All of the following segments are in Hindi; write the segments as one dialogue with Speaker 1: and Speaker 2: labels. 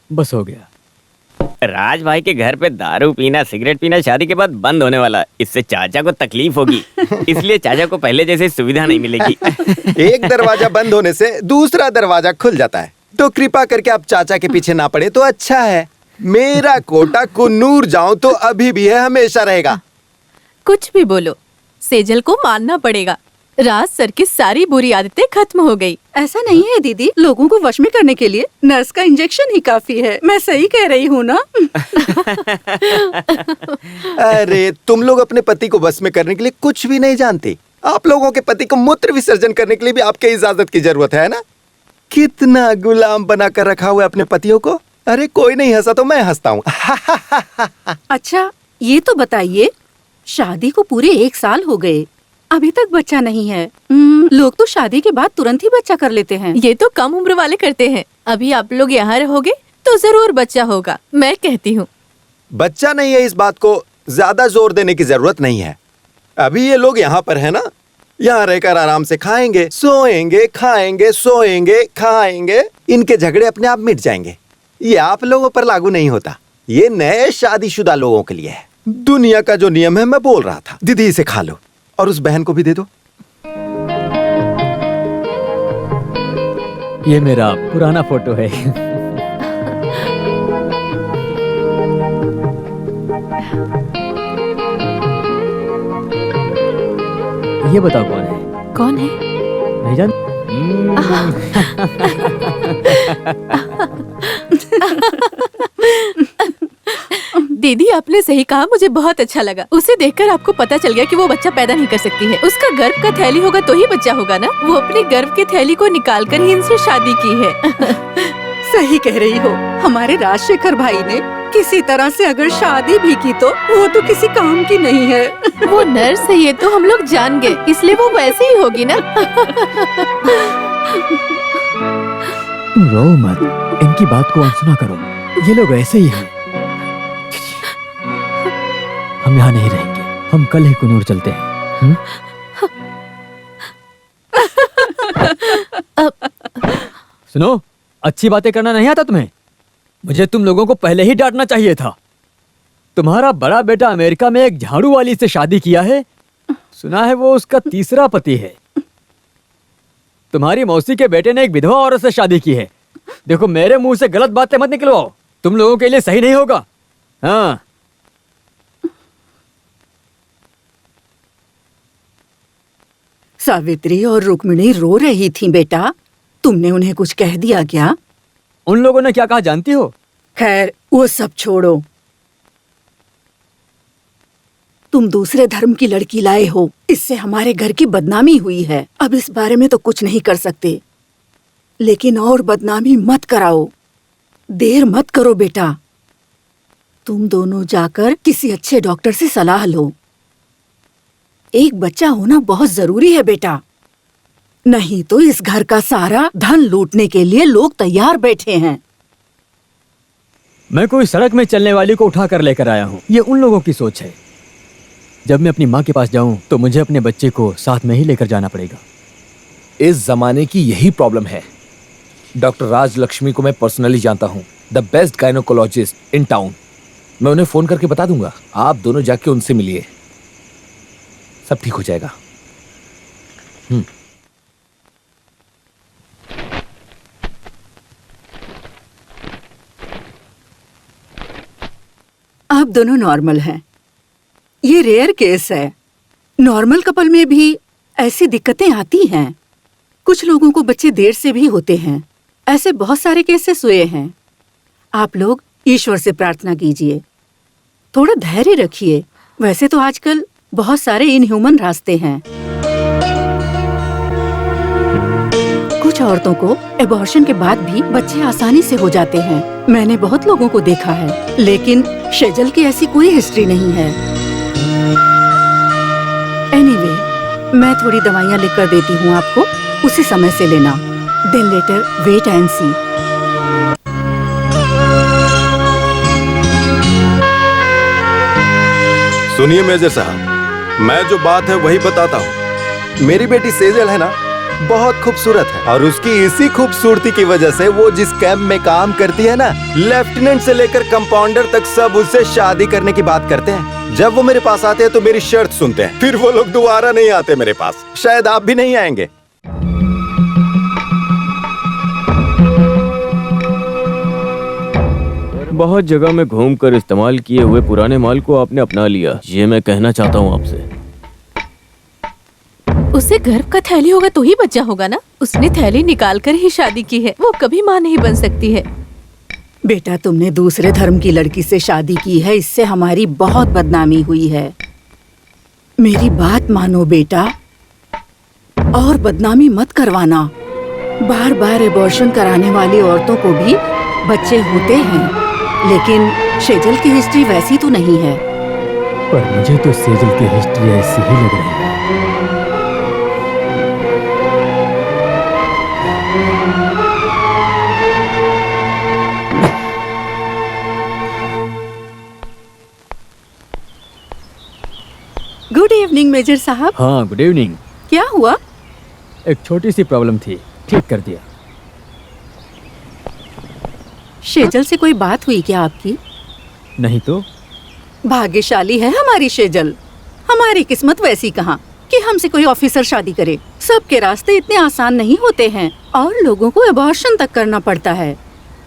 Speaker 1: बस हो गया।
Speaker 2: राज भाई के घर पे दारू पीना सिगरेट पीना शादी के बाद बंद होने वाला। इससे चाचा को तकलीफ होगी, इसलिए चाचा को पहले जैसे सुविधा नहीं मिलेगी।
Speaker 3: एक दरवाजा बंद होने से दूसरा दरवाजा खुल जाता है, तो कृपा करके आप चाचा के पीछे ना पड़े तो अच्छा है। मेरा कोटा कुन्नूर जाऊं तो अभी भी है, हमेशा रहेगा।
Speaker 4: कुछ भी बोलो, सेजल को मानना पड़ेगा। राज सर की सारी बुरी आदतें खत्म हो गई।
Speaker 5: ऐसा नहीं है दीदी, लोगों को वश में करने के लिए नर्स का इंजेक्शन ही काफी है। मैं सही कह रही हूँ ना?
Speaker 3: अरे तुम लोग अपने पति को वश में करने के लिए कुछ भी नहीं जानते। आप लोगों के पति को मूत्र विसर्जन करने के लिए भी आपके इजाजत की जरूरत है ना? कितना गुलाम बना कर रखा हुआ है अपने पतियों को। अरे कोई नहीं हंसा तो मैं हंसता हूँ।
Speaker 5: अच्छा ये तो बताइए, शादी को पूरे 1 साल हो गए, अभी तक बच्चा नहीं है। लोग तो शादी के बाद तुरंत ही बच्चा कर लेते हैं।
Speaker 4: ये तो कम उम्र वाले करते हैं। अभी आप लोग यहाँ रहोगे तो जरूर बच्चा होगा, मैं कहती हूँ।
Speaker 3: बच्चा नहीं है, इस बात को ज्यादा जोर देने की जरूरत नहीं है। अभी ये लोग यहाँ पर है ना, यहाँ रहकर आराम से खाएंगे सोएंगे, खाएंगे सोएंगे खाएंगे। इनके झगड़े अपने आप मिट जाएंगे। ये आप लोगों पर लागू नहीं होता, ये नए शादीशुदा लोगों के लिए है। दुनिया का जो नियम है मैं बोल रहा था। दीदी इसे खा लो और उस बहन को भी दे दो।
Speaker 1: ये मेरा पुराना फोटो है। ये बताओ कौन है?
Speaker 4: कौन है?
Speaker 1: नहीं जान?
Speaker 4: दीदी आपने सही कहा, मुझे बहुत अच्छा लगा। उसे देखकर आपको पता चल गया कि वो बच्चा पैदा नहीं कर सकती है। उसका गर्भ का थैली होगा तो ही बच्चा होगा ना। वो अपने गर्भ के थैली को निकालकर ही इनसे शादी की है।
Speaker 5: सही कह रही हो। हमारे राजशेखर भाई ने किसी तरह से अगर शादी भी की तो वो तो किसी काम की नहीं है।
Speaker 4: वो नर्स है, ये तो हम लोग जान गए, इसलिए वो वैसे ही होगी ना।
Speaker 1: तुम रो मत, इनकी बात को अनसुना करो। ये लोग ऐसे ही हैं। हम यहाँ नहीं रहेंगे, हम कल ही कुन्नूर चलते हैं। सुनो, अच्छी बातें करना नहीं आता तुम्हें? मुझे तुम लोगों को पहले ही डांटना चाहिए था। तुम्हारा बड़ा बेटा अमेरिका में एक झाड़ू वाली से शादी किया है। सुना है वो उसका तीसरा पति है। तुम्हारी मौसी के बेटे ने एक विधवा औरत से शादी की है। देखो मेरे मुंह से गलत बातें मत निकलवाओ, तुम लोगों के लिए सही नहीं होगा। हाँ,
Speaker 5: सावित्री और रुक्मिणी रो रही थी बेटा, तुमने उन्हें कुछ कह दिया क्या?
Speaker 1: उन लोगों ने क्या कहा जानती हो?
Speaker 5: खैर वो सब छोड़ो। तुम दूसरे धर्म की लड़की लाए हो, इससे हमारे घर की बदनामी हुई है। अब इस बारे में तो कुछ नहीं कर सकते, लेकिन और बदनामी मत कराओ। देर मत करो बेटा, तुम दोनों जाकर किसी अच्छे डॉक्टर से सलाह लो। एक बच्चा होना बहुत जरूरी है बेटा, नहीं तो इस घर का सारा धन लूटने के लिए लोग तैयार बैठे हैं।
Speaker 1: मैं कोई सड़क में चलने वाली को उठा कर लेकर आया हूँ, ये उन लोगों की सोच है। जब मैं अपनी माँ के पास जाऊं तो मुझे अपने बच्चे को साथ में ही लेकर जाना पड़ेगा।
Speaker 6: इस जमाने की यही प्रॉब्लम है। डॉक्टर राज लक्ष्मी को मैं पर्सनली जानता हूँ, the best gynaecologist in town. मैं उन्हें फोन करके बता दूंगा, आप दोनों जाके उनसे मिलिए, सब ठीक हो जाएगा।
Speaker 5: आप दोनों नॉर्मल हैं। ये रेयर केस है। नॉर्मल कपल में भी ऐसी दिक्कतें आती हैं। कुछ लोगों को बच्चे देर से भी होते हैं। ऐसे बहुत सारे केसेस हुए हैं। आप लोग ईश्वर से प्रार्थना कीजिए, थोड़ा धैर्य रखिए। वैसे तो आजकल बहुत सारे इनह्यूमन रास्ते हैं। कुछ औरतों को एबॉर्शन के बाद भी बच्चे आसानी से हो जाते हैं। मैंने बहुत लोगों को देखा है, लेकिन शेजल की ऐसी कोई हिस्ट्री नहीं है। एनीवे, मैं थोड़ी दवाइयाँ लिख कर देती हूँ आपको, उसी समय से लेना। देन लेटर वेट एंड सी।
Speaker 3: सुनिए मेजर साहब, मैं जो बात है वही बताता हूँ। मेरी बेटी सेजल है ना, बहुत खूबसूरत है और उसकी इसी खूबसूरती की वजह से वो जिस कैंप में काम करती है ना, लेफ्टिनेंट से लेकर कंपाउंडर तक सब उससे शादी करने की बात करते हैं। जब वो मेरे पास आते हैं तो मेरी शर्त सुनते हैं, फिर वो लोग दोबारा नहीं आते मेरे पास। शायद आप भी नहीं आएंगे।
Speaker 2: बहुत जगह में घूमकर इस्तेमाल किए हुए पुराने माल को आपने अपना लिया, ये मैं कहना चाहता हूँ आपसे।
Speaker 4: उसे गर्भ का थैली होगा तो ही बच्चा होगा ना। उसने थैली निकाल कर ही शादी की है, वो कभी माँ नहीं बन सकती है।
Speaker 5: बेटा, तुमने दूसरे धर्म की लड़की से शादी की है, इससे हमारी बहुत बदनामी हुई है। मेरी बात मानो बेटा, और बदनामी मत करवाना। बार बार एबॉर्शन कराने वाली औरतों को भी बच्चे होते हैं, लेकिन शेजल की हिस्ट्री वैसी तो नहीं है।
Speaker 1: पर मुझे तो सेजल की हिस्ट्री ऐसी ही लग रही है।
Speaker 5: गुड इवनिंग मेजर साहब।
Speaker 1: हाँ, गुड इवनिंग।
Speaker 5: क्या हुआ?
Speaker 1: एक छोटी सी प्रॉब्लम थी, ठीक कर दिया।
Speaker 5: शेजल से कोई बात हुई क्या आपकी?
Speaker 1: नहीं तो
Speaker 5: भाग्यशाली है हमारी शेजल। हमारी किस्मत वैसी कहाँ कि हमसे कोई ऑफिसर शादी करे। सबके रास्ते इतने आसान नहीं होते हैं और लोगों को एबॉर्शन तक करना पड़ता है।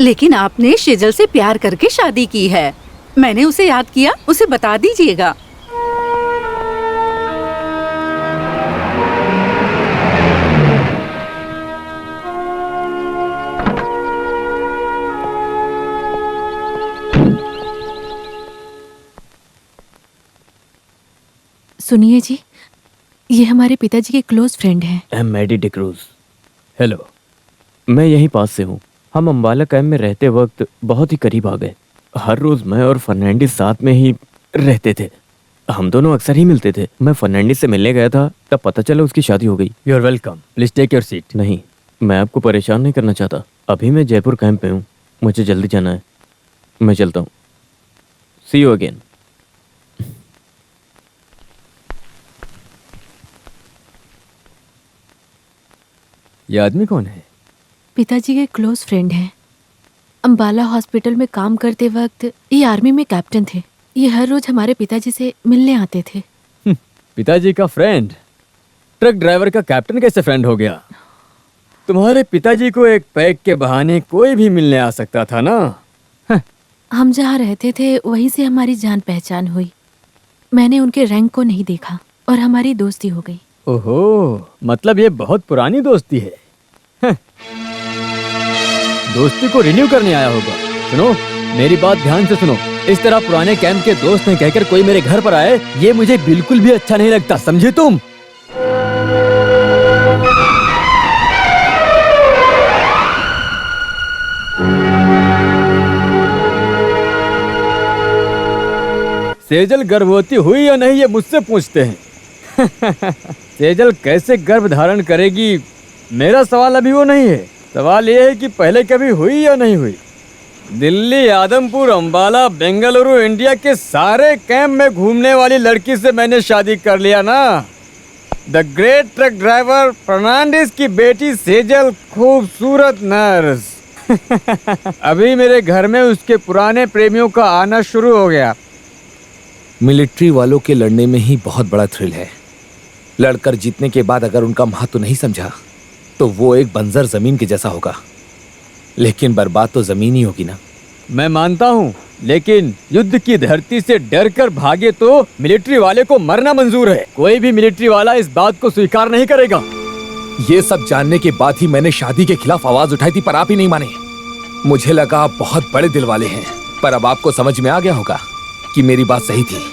Speaker 5: लेकिन आपने शेजल से प्यार करके शादी की है। मैंने उसे याद किया, उसे बता दीजिएगा।
Speaker 4: सुनिए जी, ये हमारे पिताजी के क्लोज फ्रेंड हैं।
Speaker 2: I am Maddy D'Cruz.
Speaker 1: Hello.
Speaker 2: मैं यहीं पास से हूँ। हम अम्बाला कैंप में रहते वक्त बहुत ही करीब आ गए। हर रोज मैं और फर्नांडिस साथ में ही रहते थे। हम दोनों अक्सर ही मिलते थे। मैं फर्नांडिस से मिलने गया था, तब पता चला उसकी शादी हो गई।
Speaker 1: You are welcome, please take your seat.
Speaker 2: नहीं, मैं आपको परेशान नहीं करना चाहता। अभी मैं जयपुर कैंप में हूँ, मुझे जल्दी जाना है। मैं चलता हूँ। सी यू अगेन।
Speaker 1: ये आदमी कौन है?
Speaker 4: पिताजी के क्लोज फ्रेंड हैं। अम्बाला हॉस्पिटल में काम करते वक्त ये आर्मी में कैप्टन थे। ये हर रोज हमारे पिताजी से मिलने आते थे।
Speaker 1: पिताजी का फ्रेंड ट्रक ड्राइवर का कैप्टन कैसे फ्रेंड हो गया? तुम्हारे पिताजी को एक पैक के बहाने कोई भी मिलने आ सकता था ना।
Speaker 4: हम जहाँ रहते थे वहीं से हमारी जान पहचान हुई। मैंने उनके रैंक को नहीं देखा और हमारी दोस्ती हो गई।
Speaker 1: ओहो, मतलब ये बहुत पुरानी दोस्ती है। दोस्ती को रिन्यू करने आया होगा। सुनो, मेरी बात ध्यान से सुनो। इस तरह पुराने कैंप के दोस्त ने कहकर कोई मेरे घर पर आए, ये मुझे बिल्कुल भी अच्छा नहीं लगता, समझे तुम? सेजल गर्भवती हुई या नहीं ये मुझसे पूछते हैं। सेजल कैसे गर्भ धारण करेगी, मेरा सवाल अभी वो नहीं है। सवाल ये है कि पहले कभी हुई या नहीं हुई। दिल्ली, आदमपुर, अंबाला, बेंगलुरु, इंडिया के सारे कैंप में घूमने वाली लड़की से मैंने शादी कर लिया ना। The great truck driver Fernandes की बेटी सेजल, खूबसूरत नर्स। अभी मेरे घर में उसके पुराने प्रेमियों का आना शुरू हो गया।
Speaker 6: मिलिट्री वालों के लड़ने में ही बहुत बड़ा थ्रिल है। लड़कर जीतने के बाद अगर उनका महत्व नहीं समझा तो वो एक बंजर जमीन के जैसा होगा। लेकिन बर्बाद तो जमीन ही होगी ना।
Speaker 1: मैं मानता हूँ, लेकिन युद्ध की धरती से डर कर भागे तो मिलिट्री वाले को मरना मंजूर है। कोई भी मिलिट्री वाला इस बात को स्वीकार नहीं करेगा।
Speaker 6: ये सब जानने के बाद ही मैंने शादी के खिलाफ आवाज उठाई थी, पर आप ही नहीं माने। मुझे लगा आप बहुत बड़े दिल वाले हैं, पर अब आपको समझ में आ गया होगा कि मेरी बात सही थी।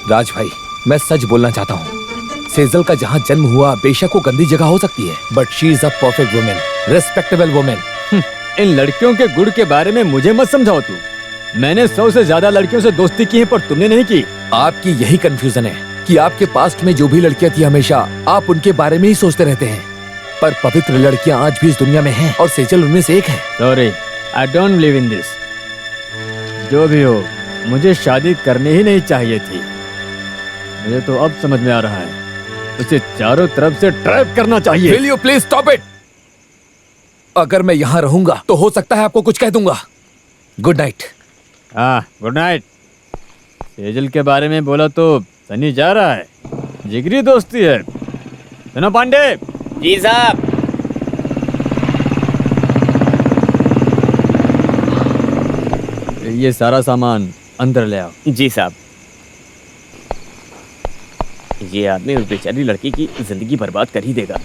Speaker 6: राज भाई, मैं सच बोलना चाहता हूँ। सेजल का जहाँ जन्म हुआ बेशक वो गंदी जगह हो सकती है, but she is a perfect women, respectable women.
Speaker 1: इन लड़कियों के गुण के बारे में मुझे मत समझाओ तू। मैंने 100 से ज्यादा लड़कियों से दोस्ती की है, पर तुमने नहीं की।
Speaker 6: आपकी यही कंफ्यूजन है कि आपके पास्ट में जो भी लड़कियां थी हमेशा आप उनके बारे में ही सोचते रहते हैं, पर पवित्र लड़कियां आज भी इस दुनिया में हैं और सेजल उनमें से एक है।
Speaker 1: Sorry, I don't believe in this. जो भी हो, मुझे शादी करनी ही नहीं चाहिए थी। मुझे तो अब समझ में आ रहा है। उसे चारों तरफ से ट्रैप करना चाहिए।
Speaker 6: Will you please stop it? अगर मैं यहाँ रहूंगा तो हो सकता है आपको कुछ कह दूंगा। Good night.
Speaker 1: हाँ, गुड नाइट। सेजल के बारे में बोला तो सनी जा रहा है, जिगरी दोस्ती है। सुनो पांडे।
Speaker 2: जी साहब।
Speaker 1: ये सारा सामान अंदर ले आओ।
Speaker 2: जी साहब। ये आदमी उस बेचारी लड़की की जिंदगी बर्बाद कर ही देगा।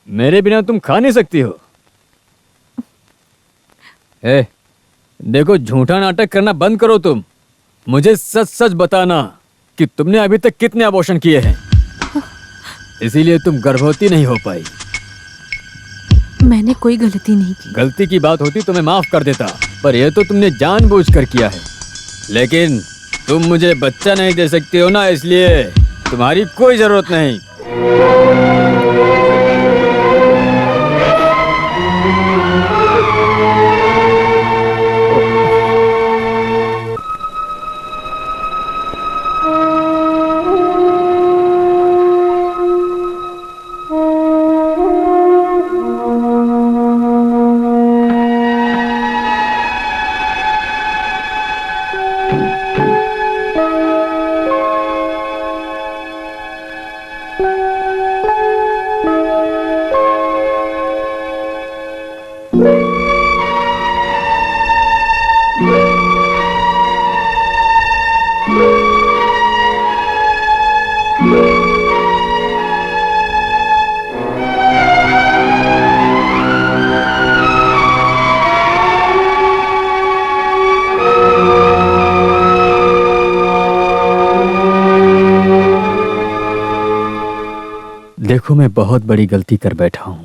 Speaker 1: मेरे बिना तुम खा नहीं सकती हो। ए, देखो झूठा नाटक करना बंद करो तुम। मुझे सच सच बताना कि तुमने अभी तक कितने अबॉर्शन किए हैं, इसीलिए तुम गर्भवती नहीं हो पाई।
Speaker 4: मैंने कोई गलती नहीं की।
Speaker 1: गलती की बात होती तो मैं माफ कर देता, पर यह तो तुमने जानबूझकर किया है। लेकिन तुम मुझे बच्चा नहीं दे सकती हो ना, इसलिए तुम्हारी कोई जरूरत नहीं। देखो, मैं बहुत बड़ी गलती कर बैठा हूं।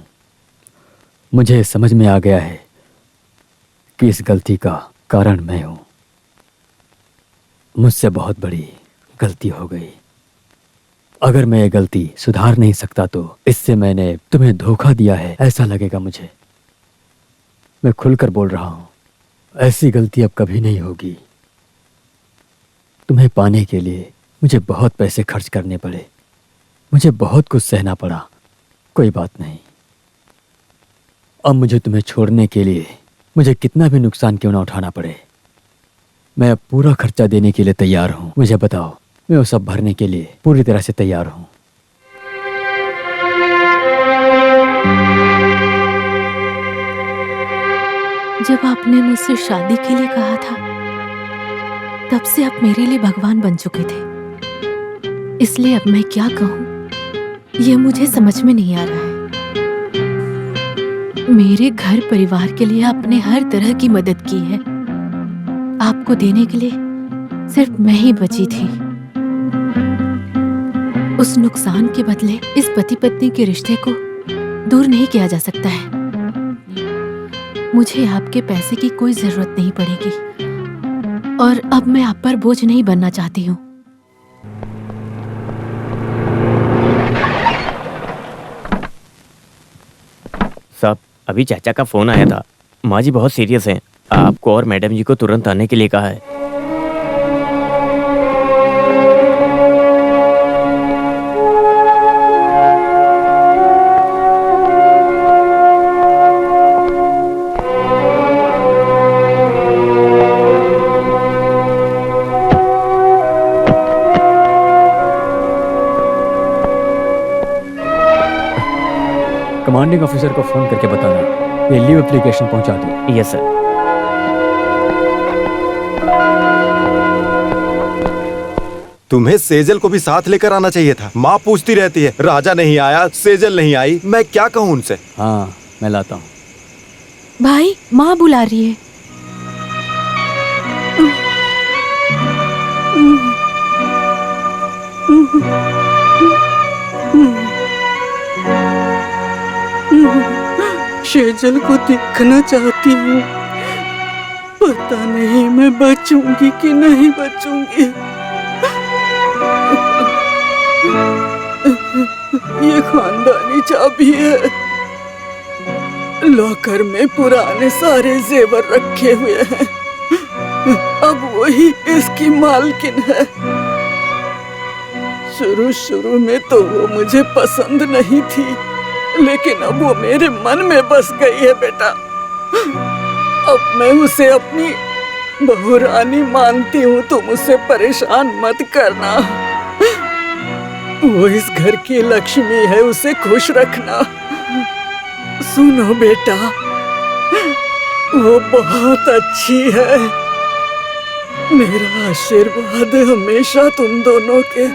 Speaker 1: मुझे समझ में आ गया है कि इस गलती का कारण मैं हूं। मुझसे बहुत बड़ी गलती हो गई। अगर मैं ये गलती सुधार नहीं सकता तो इससे मैंने तुम्हें धोखा दिया है ऐसा लगेगा मुझे। मैं खुलकर बोल रहा हूं, ऐसी गलती अब कभी नहीं होगी। तुम्हें पाने के लिए मुझे बहुत पैसे खर्च करने पड़े, मुझे बहुत कुछ सहना पड़ा। कोई बात नहीं, अब मुझे तुम्हें छोड़ने के लिए मुझे कितना भी नुकसान क्यों ना उठाना पड़े, मैं अब पूरा खर्चा देने के लिए तैयार हूं। मुझे बताओ, मैं वो सब भरने के लिए पूरी तरह से तैयार हूं।
Speaker 4: जब आपने मुझसे शादी के लिए कहा था, तब से आप मेरे लिए भगवान बन चुके थे। इसलिए अब मैं क्या कहूं, ये मुझे समझ में नहीं आ रहा है। मेरे घर परिवार के लिए आपने हर तरह की मदद की है। आपको देने के लिए सिर्फ मैं ही बची थी। उस नुकसान के बदले इस पति पत्नी के रिश्ते को दूर नहीं किया जा सकता है। मुझे आपके पैसे की कोई जरूरत नहीं पड़ेगी और अब मैं आप पर बोझ नहीं बनना चाहती हूँ।
Speaker 2: साहब, अभी चाचा का फोन आया था। माँ जी बहुत सीरियस हैं। आपको और मैडम जी को तुरंत आने के लिए कहा है।
Speaker 1: कमांडिंग ऑफिसर को फोन करके बताना ये लीव एप्लीकेशन पहुंचा दो।
Speaker 2: Yes sir.
Speaker 3: तुम्हें सेजल को भी साथ लेकर आना चाहिए था। माँ पूछती रहती है, राजा नहीं आया, सेजल नहीं आई। मैं क्या कहूँ उनसे?
Speaker 1: हाँ, मैं लाता हूँ।
Speaker 4: भाई, माँ बुला रही है।
Speaker 5: सेजल को देखना चाहती हूँ। पता नहीं मैं बचूंगी कि नहीं बचूंगी। ये खानदानी चाबी है। लॉकर में पुराने सारे जेवर रखे हुए हैं। अब वही इसकी मालकिन है। शुरू में तो वो मुझे पसंद नहीं थी, लेकिन अब वो मेरे मन में बस गई है बेटा। अब मैं उसे अपनी बहू रानी मानती हूँ, तुम उसे परेशान मत करना। वो इस घर की लक्ष्मी है, उसे खुश रखना। सुनो बेटा, वो बहुत अच्छी है। मेरा आशीर्वाद हमेशा तुम दोनों के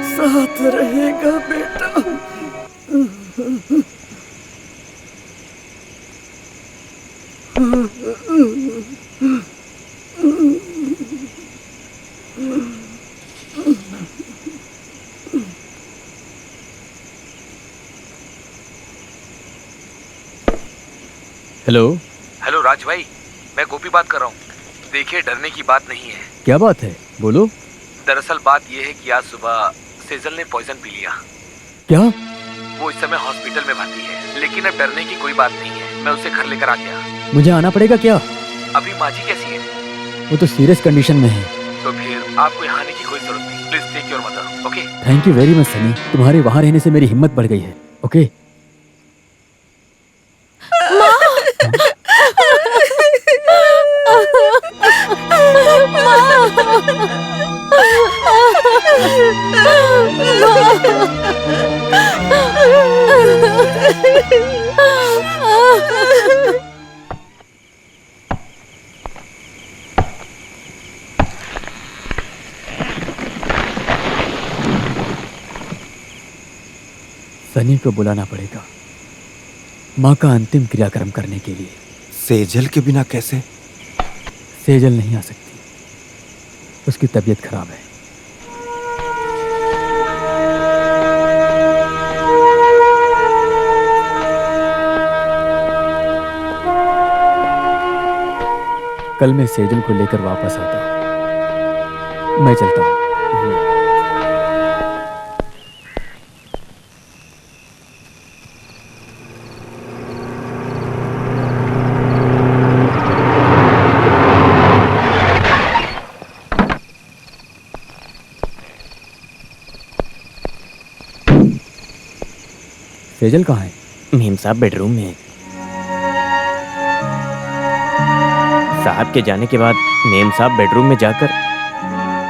Speaker 5: साथ रहेगा बेटा।
Speaker 1: हेलो।
Speaker 6: हेलो राज भाई, मैं गोपी बात कर रहा हूँ। देखिए, डरने की बात नहीं है।
Speaker 1: क्या बात है, बोलो।
Speaker 6: दरअसल बात यह है कि आज सुबह सेजल ने पॉइजन पी लिया।
Speaker 1: क्या?
Speaker 6: वो इस समय हॉस्पिटल में भर्ती है, लेकिन अब डरने की कोई बात नहीं है। मैं उसे घर लेकर आ गया।
Speaker 1: मुझे आना पड़ेगा क्या?
Speaker 6: अभी माँ जी कैसी है?
Speaker 1: वो तो सीरियस कंडीशन में है।
Speaker 6: तो फिर आपको यहाँ आने की कोई जरूरत नहीं। Please take your mother, okay?
Speaker 1: Thank you very much Sunny, तुम्हारे वहां रहने से मेरी हिम्मत बढ़ गई है। ओके। सनी को बुलाना पड़ेगा माँ का अंतिम क्रियाक्रम करने के लिए।
Speaker 3: सेजल के बिना कैसे?
Speaker 1: सेजल नहीं आ सकती, उसकी तबीयत खराब है। कल मैं सेजल को लेकर वापस आता हूँ। मैं चलता हूँ। सेजल कहाँ है?
Speaker 2: मेम साहब बेडरूम में है। साहब के जाने के बाद मेम साहब बेडरूम में जाकर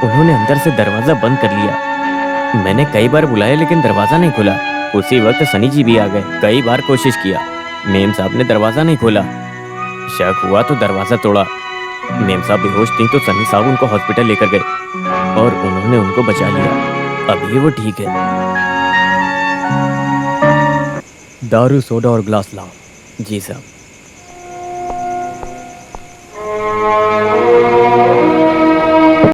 Speaker 2: उन्होंने अंदर से दरवाजा बंद कर लिया। मैंने कई बार बुलाया लेकिन दरवाजा नहीं खुला। उसी वक्त सनी जी भी आ गए। कई बार कोशिश किया, मेम साहब ने दरवाजा नहीं खोला। शक हुआ तो दरवाजा तोड़ा। मेम साहब बेहोश थी तो सनी साहब उनको हॉस्पिटल लेकर गए और उन्होंने उनको बचा लिया। अभी वो ठीक है।
Speaker 1: दारू, सोडा और ग्लास लाओ।
Speaker 2: जी साहब।